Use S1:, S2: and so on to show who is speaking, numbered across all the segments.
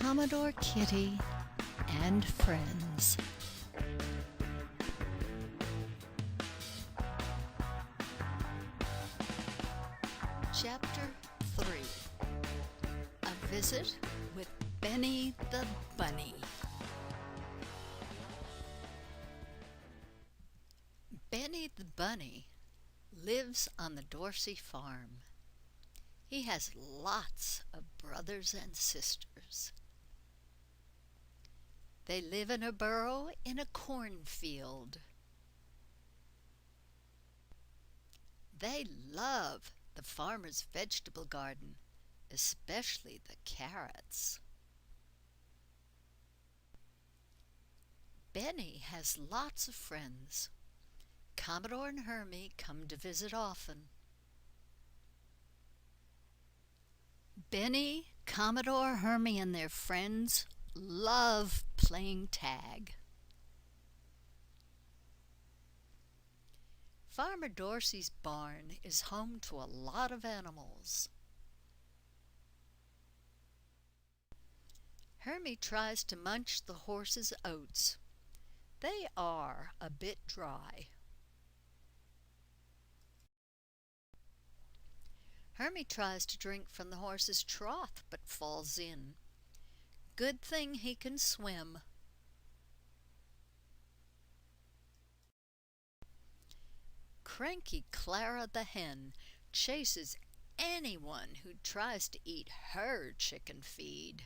S1: Commodore Kitty and Friends. Chapter 3. A Visit with Benny the Bunny. Benny the Bunny lives on the Dorsey farm. He has lots of brothers and sisters. They live in a burrow in a cornfield. They love the farmer's vegetable garden, especially the carrots. Benny has lots of friends. Commodore and Herme come to visit often. Benny, Commodore, Herme, and their friends love playing tag. Farmer Dorsey's barn is home to a lot of animals. Herme tries to munch the horses' oats. They are a bit dry. Herme tries to drink from the horse's trough but falls in. Good thing he can swim. Cranky Clara the hen chases anyone who tries to eat her chicken feed.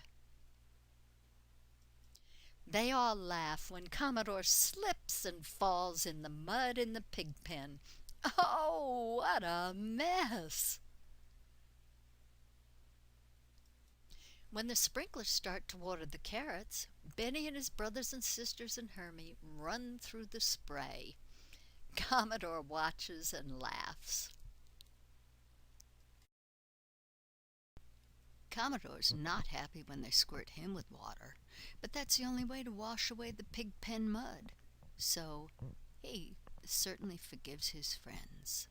S1: They all laugh when Commodore slips and falls in the mud in the pig pen. Oh, what a mess! When the sprinklers start to water the carrots, Benny and his brothers and sisters and Herme run through the spray. Commodore watches and laughs. Commodore's not happy when they squirt him with water, but that's the only way to wash away the pig pen mud. So he certainly forgives his friends.